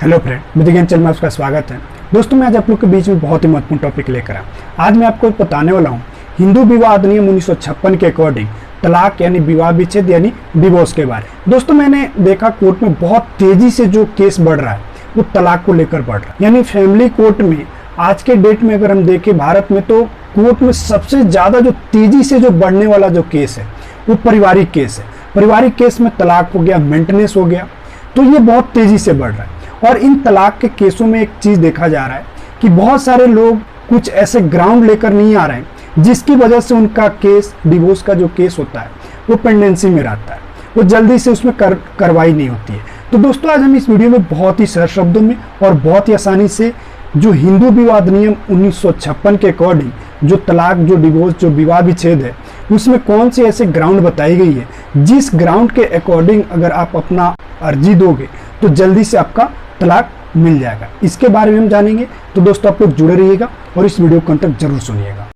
Hello friend, विज्ञान channel में आपका स्वागत है। दोस्तों, मैं आज आप लोग के बीच में बहुत ही महत्वपूर्ण टॉपिक लेकर आया। आज मैं आपको बताने वाला हूँ हिंदू विवाह अधिनियम 1956 के अकॉर्डिंग तलाक यानी विवाह विच्छेद यानी डिवोर्स के बारे में। दोस्तों, मैंने देखा कोर्ट में बहुत तेजी से जो केस बढ़ रहा है वो तलाक को लेकर बढ़ रहा है। यानी फैमिली कोर्ट में आज के डेट में अगर हम देखें भारत में, तो कोर्ट में सबसे ज्यादा जो तेजी से जो बढ़ने वाला जो केस है वो पारिवारिक केस है। पारिवारिक केस में तलाक हो गया, मेंटेनेंस हो गया, तो ये बहुत तेजी से बढ़ रहा है। और इन तलाक के केसों में एक चीज देखा जा रहा है कि बहुत सारे लोग कुछ ऐसे ग्राउंड लेकर नहीं आ रहे हैं जिसकी वजह से उनका केस, डिवोर्स का जो केस होता है वो पेंडेंसी में रहता है, वो जल्दी से उसमें कार्रवाई नहीं होती है। तो दोस्तों, आज हम इस वीडियो में बहुत ही सरल शब्दों में और बहुत ही आसानी से जो हिंदू विवाह अधिनियम 1956 के अकॉर्डिंग जो तलाक, जो डिवोर्स, जो विवाह विच्छेद है, उसमें कौन से ऐसे ग्राउंड बताई गई है जिस ग्राउंड के अकॉर्डिंग अगर आप अपना अर्जी दोगे तो जल्दी से आपका तलाक मिल जाएगा। इसके बारे में हम जानेंगे। तो दोस्तों, आप लोग जुड़े रहिएगा और इस वीडियो को अंत तक जरूर सुनिएगा।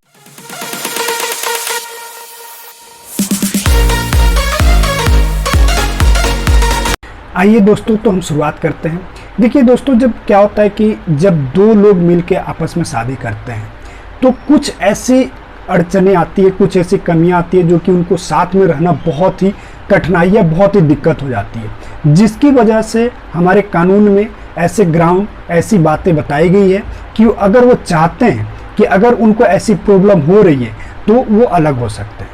आइए दोस्तों, तो हम शुरुआत करते हैं। देखिए दोस्तों, जब क्या होता है कि जब दो लोग मिलकर आपस में शादी करते हैं तो कुछ ऐसी अड़चनें आती है, कुछ ऐसी कमियां आती है जो कि उनको साथ में रहना बहुत ही कठिनाइयाँ, बहुत ही दिक्कत हो जाती है, जिसकी वजह से हमारे कानून में ऐसे ग्राउंड, ऐसी बातें बताई गई है कि अगर वो चाहते हैं कि अगर उनको ऐसी प्रॉब्लम हो रही है तो वो अलग हो सकते हैं।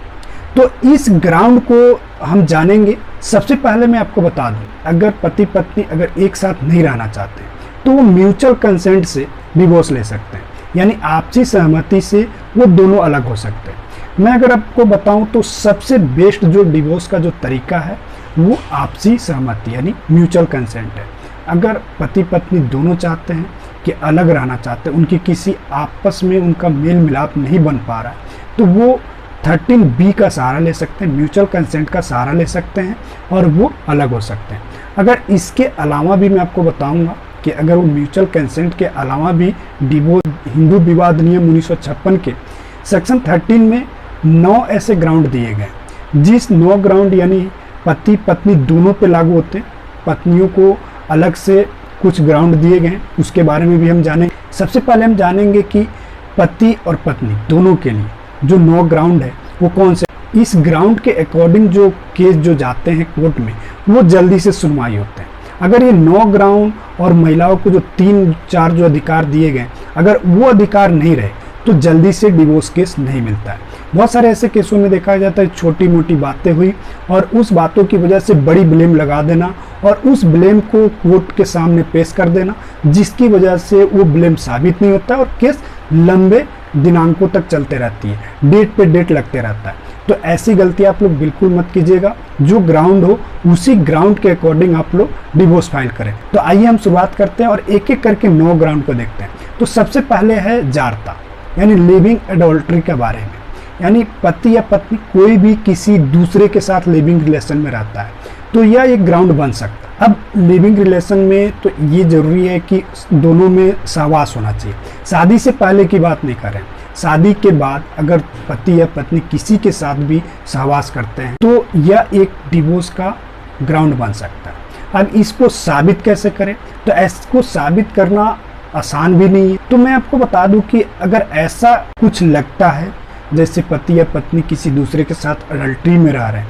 तो इस ग्राउंड को हम जानेंगे। सबसे पहले मैं आपको बता दूं, अगर पति पत्नी अगर एक साथ नहीं रहना चाहते तो वो म्यूचुअल कंसेंट से डिवोर्स ले सकते हैं, यानी आपसी सहमति से वो दोनों अलग हो सकते हैं। मैं अगर आपको बताऊं तो सबसे बेस्ट जो डिवोर्स का जो तरीका है वो आपसी सहमति यानी म्यूचुअल कंसेंट है। अगर पति पत्नी दोनों चाहते हैं कि अलग रहना चाहते हैं, उनकी किसी आपस में उनका मेल मिलाप नहीं बन पा रहा है, तो वो 13B का सहारा ले सकते हैं, म्यूचुअल कंसेंट का सहारा ले सकते हैं और वो अलग हो सकते हैं। अगर इसके अलावा भी मैं आपको बताऊंगा कि अगर वो म्यूचुअल कंसेंट के अलावा भी डिवोर्स हिंदू विवाह अधिनियम 1956 के सेक्शन 13 में 9 ऐसे ग्राउंड दिए गए, जिस 9 ग्राउंड यानी पति पत्नी दोनों पे लागू होते हैं। पत्नियों को अलग से कुछ ग्राउंड दिए गए, उसके बारे में भी हम जानेंगे। सबसे पहले हम जानेंगे कि पति और पत्नी दोनों के लिए जो 9 ग्राउंड है वो कौन से। इस ग्राउंड के अकॉर्डिंग जो केस जो जाते हैं कोर्ट में वो जल्दी से सुनवाई होते हैं। अगर ये 9 ग्राउंड और महिलाओं को जो 3-4 जो अधिकार दिए गए, अगर वो अधिकार नहीं रहे तो जल्दी से डिवोर्स केस नहीं मिलता है। बहुत सारे ऐसे केसों में देखा जाता है छोटी मोटी बातें हुई और उस बातों की वजह से बड़ी ब्लेम लगा देना और उस ब्लेम को कोर्ट के सामने पेश कर देना, जिसकी वजह से वो ब्लेम साबित नहीं होता और केस लंबे दिनांकों तक चलते रहती है, डेट पे डेट लगते रहता है। तो ऐसी गलती आप लोग बिल्कुल मत कीजिएगा। जो ग्राउंड हो उसी ग्राउंड के अकॉर्डिंग आप लोग डिवोर्स फाइल करें। तो आइए हम शुरुआत करते हैं और एक एक करके 9 ग्राउंड को देखते हैं। तो सबसे पहले है जारता यानी लिविंग एडल्ट्री के बारे में, यानी पति या पत्नी कोई भी किसी दूसरे के साथ लिविंग रिलेशन में रहता है तो यह एक ग्राउंड बन सकता है। अब लिविंग रिलेशन में तो ये जरूरी है कि दोनों में सहवास होना चाहिए। शादी से पहले की बात नहीं करें, शादी के बाद अगर पति या पत्नी किसी के साथ भी सहवास करते हैं तो यह एक डिवोर्स का ग्राउंड बन सकता है। अब इसको साबित कैसे करें, तो इसको साबित करना आसान भी नहीं है। तो मैं आपको बता दूं कि अगर ऐसा कुछ लगता है जैसे पति या पत्नी किसी दूसरे के साथ अडल्ट्री में रह रहे हैं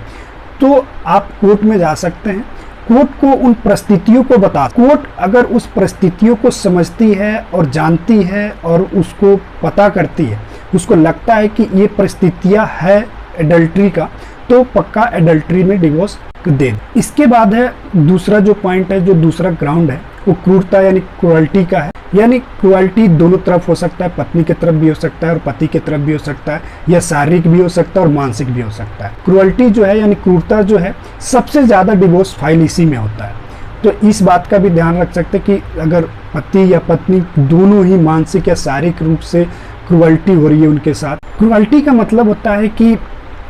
तो आप कोर्ट में जा सकते हैं। कोर्ट को उन परिस्थितियों को बता, कोर्ट अगर उस परिस्थितियों को समझती है और जानती है और उसको पता करती है, उसको लगता है कि ये परिस्थितियां है एडल्ट्री का, तो पक्का एडल्ट्री में डिवोर्स दे। इसके बाद है दूसरा जो पॉइंट है, जो दूसरा ग्राउंड है वो क्रूरता यानी क्रुअल्टी का है। यानी क्रुअल्टी दोनों तरफ हो सकता है, पत्नी की तरफ भी हो सकता है और पति की तरफ भी हो सकता है, या शारीरिक भी हो सकता है और मानसिक भी हो सकता है। क्रुअल्टी जो है यानी क्रूरता जो है, सबसे ज्यादा डिवोर्स फाइल इसी में होता है। तो इस बात का भी ध्यान रख सकते हैं कि अगर पति या पत्नी दोनों ही मानसिक या शारीरिक रूप से क्रुअल्टी हो रही है उनके साथ। क्रुअल्टी का मतलब होता है कि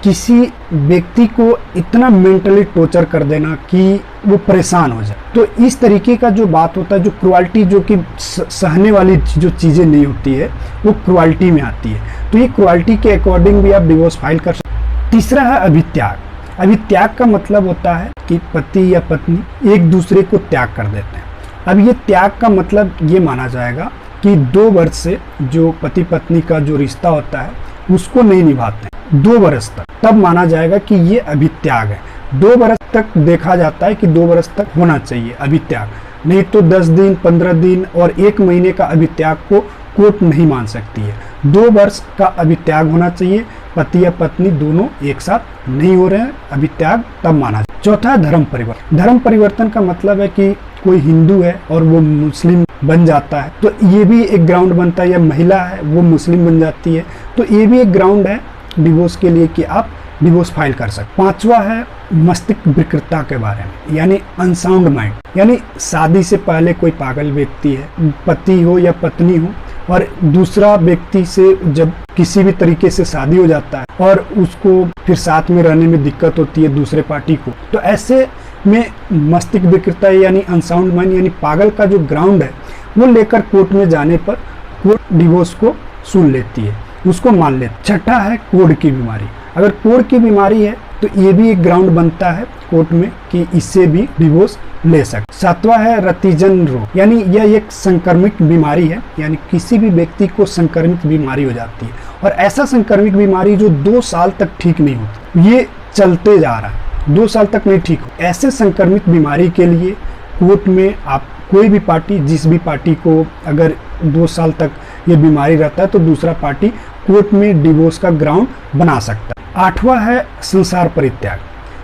किसी व्यक्ति को इतना मेंटली टॉर्चर कर देना कि वो परेशान हो जाए। तो इस तरीके का जो बात होता है, जो क्रुअल्टी जो कि सहने वाली जो चीज़ें नहीं होती है वो क्रुअल्टी में आती है। तो ये क्रुअल्टी के अकॉर्डिंग भी आप डिवोर्स फाइल कर सकते हैं। तीसरा है अभित्याग। अभित्याग का मतलब होता है कि पति या पत्नी एक दूसरे को त्याग कर देते हैं। अब ये त्याग का मतलब ये माना जाएगा कि 2 वर्ष से जो पति पत्नी का जो रिश्ता होता है उसको नहीं निभाते 2 वर्ष तक, तब माना जाएगा कि ये अभित्याग है। 2 वर्ष तक देखा जाता है कि 2 वर्ष तक होना चाहिए अभित्याग, नहीं तो 10 दिन 15 दिन और 1 महीने का अभित्याग को कोर्ट नहीं मान सकती है। 2 वर्ष का अभित्याग होना चाहिए, पति या पत्नी दोनों एक साथ नहीं हो रहे हैं अभित्याग, तब माना जाए। चौथा है धर्म परिवर्तन। धर्म परिवर्तन का मतलब है कि कोई हिंदू है और वो मुस्लिम बन जाता है तो ये भी एक ग्राउंड बनता है, या महिला है वो मुस्लिम बन जाती है तो ये भी एक ग्राउंड है डिवोर्स के लिए कि आप डिवोर्स फाइल कर सकते। 5वां है मस्तिष्क विकृतता के बारे में, यानी अनसाउंड माइंड, यानी शादी से पहले कोई पागल व्यक्ति है, पति हो या पत्नी हो, और दूसरा व्यक्ति से जब किसी भी तरीके से शादी हो जाता है और उसको फिर साथ में रहने में दिक्कत होती है दूसरे पार्टी को, तो ऐसे में मस्तिष्क विकृतता यानी अनसाउंड माइंड यानी पागल का जो ग्राउंड है वो लेकर कोर्ट में जाने पर कोर्ट डिवोर्स को सुन लेती है, उसको मान लेती। छठा है कोढ़ की बीमारी। अगर कोढ़ की बीमारी है तो ये भी एक ग्राउंड बनता है कोर्ट में कि इससे भी डिवोर्स ले सकते। 7वां है रतिजन रोग, यानी यह एक संक्रमित बीमारी है, यानी किसी भी व्यक्ति को संक्रमित बीमारी हो जाती है और ऐसा संक्रमित बीमारी जो 2 साल तक ठीक नहीं होती, ये चलते जा रहा है, 2 साल तक नहीं ठीक हो। ऐसे संक्रमित बीमारी के लिए कोर्ट में आप कोई भी पार्टी, जिस भी पार्टी को अगर 2 साल तक ये बीमारी रहता है तो दूसरा पार्टी कोर्ट में डिवोर्स का ग्राउंड बना सकता है। 8वां है संसार परित्याग।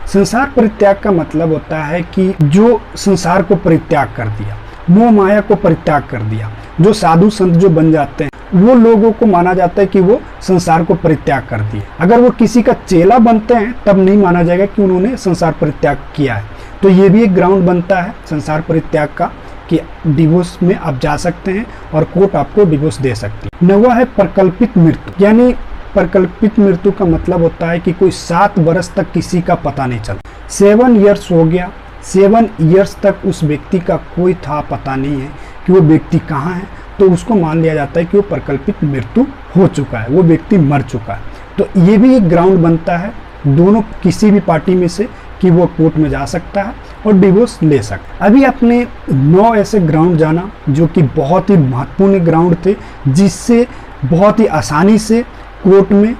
संसार परित्याग का मतलब होता है कि जो संसार को परित्याग कर दिया, मोह माया को परित्याग कर दिया, जो साधु संत जो बन जाते हैं वो लोगों को माना जाता है कि वो संसार को परित्याग कर दिया। अगर वो किसी का चेला बनते हैं तब नहीं माना जाएगा कि उन्होंने संसार परित्याग किया है। तो ये भी एक ग्राउंड बनता है संसार परित्याग का कि डिवोर्स में आप जा सकते हैं और कोर्ट आपको डिवोर्स दे सकती है। 9वां है प्रकल्पित मृत्यु, यानी प्रकल्पित मृत्यु का मतलब होता है कि कोई 7 वर्ष तक किसी का पता नहीं चला, 7 ईयर्स हो गया, 7 ईयर्स तक उस व्यक्ति का कोई था पता नहीं है कि वो व्यक्ति कहाँ है, तो उसको मान लिया जाता है कि वो प्रकल्पित मृत्यु हो चुका है, वो व्यक्ति मर चुका है। तो ये भी एक ग्राउंड बनता है दोनों किसी भी पार्टी में से कि वो कोर्ट में जा सकता है और डिवोर्स ले सकता है। अभी आपने 9 ऐसे ग्राउंड जाना जो कि बहुत ही महत्वपूर्ण ग्राउंड थे, जिससे बहुत ही आसानी से कोर्ट में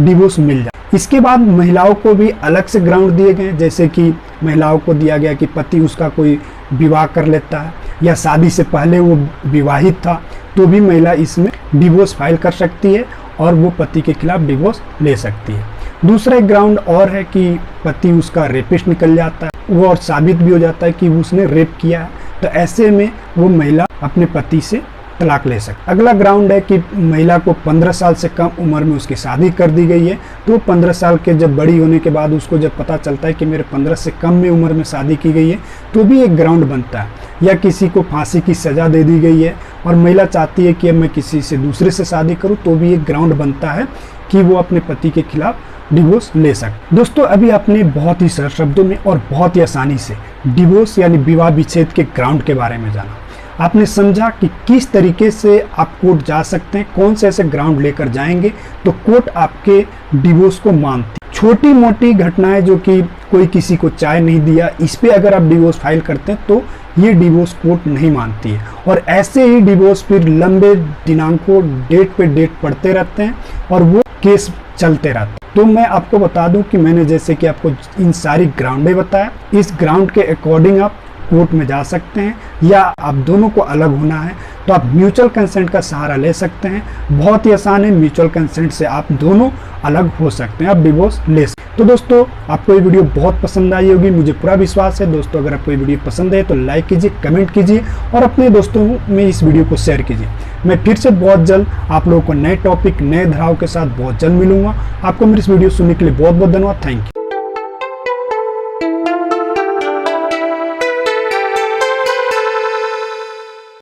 डिवोर्स मिल जाए। इसके बाद महिलाओं को भी अलग से ग्राउंड दिए गए, जैसे कि महिलाओं को दिया गया कि पति उसका कोई विवाह कर लेता है या शादी से पहले वो विवाहित था तो भी महिला इसमें डिवोर्स फाइल कर सकती है और वो पति के खिलाफ डिवोर्स ले सकती है। दूसरा एक ग्राउंड और है कि पति उसका रेपिस्ट निकल जाता है, वो और साबित भी हो जाता है कि उसने रेप किया है, तो ऐसे में वो महिला अपने पति से तलाक ले सकती। अगला ग्राउंड है कि महिला को 15 साल से कम उम्र में उसकी शादी कर दी गई है, तो 15 साल के जब बड़ी होने के बाद उसको जब पता चलता है कि मेरे 15 से कम में उम्र में शादी की गई है तो भी एक ग्राउंड बनता है। या किसी को फांसी की सज़ा दे दी गई है और महिला चाहती है कि अब मैं किसी से दूसरे से शादी करूं, तो भी एक ग्राउंड बनता है कि वो अपने पति के खिलाफ डिवोर्स ले सकते। दोस्तों अभी आपने बहुत ही सरल शब्दों में और बहुत ही आसानी से डिवोर्स यानी विवाह विच्छेद के ग्राउंड के बारे में जाना। आपने समझा कि किस तरीके से आप कोर्ट जा सकते हैं, कौन से ऐसे ग्राउंड लेकर जाएंगे तो कोर्ट आपके डिवोर्स को मानती। छोटी मोटी घटनाएं जो कि कोई किसी को चाय नहीं दिया, इस पे अगर आप डिवोर्स फाइल करते हैं तो ये डिवोर्स कोर्ट नहीं मानती है और ऐसे ही डिवोर्स फिर लंबे दिनांकों डेट पे डेट पड़ते रहते हैं और वो केस चलते रहते हैं। तो मैं आपको बता दूं कि मैंने जैसे कि आपको इन सारी ग्राउंडें बताया, इस ग्राउंड के अकॉर्डिंग आप कोर्ट में जा सकते हैं, या आप दोनों को अलग होना है तो आप म्यूचुअल कंसेंट का सहारा ले सकते हैं। बहुत ही आसान है, म्यूचुअल कंसेंट से आप दोनों अलग हो सकते हैं, आप डिवोर्स ले सकते हैं। तो दोस्तों आपको ये वीडियो बहुत पसंद आई होगी, मुझे पूरा विश्वास है। दोस्तों अगर आपको ये वीडियो पसंद है तो लाइक कीजिए, कमेंट कीजिए और अपने दोस्तों में इस वीडियो को शेयर कीजिए। मैं फिर से बहुत जल्द आप लोगों को नए टॉपिक नए धाराओं के साथ बहुत जल्द मिलूंगा। आपको मेरी इस वीडियो सुनने के लिए बहुत बहुत धन्यवाद। Thank you.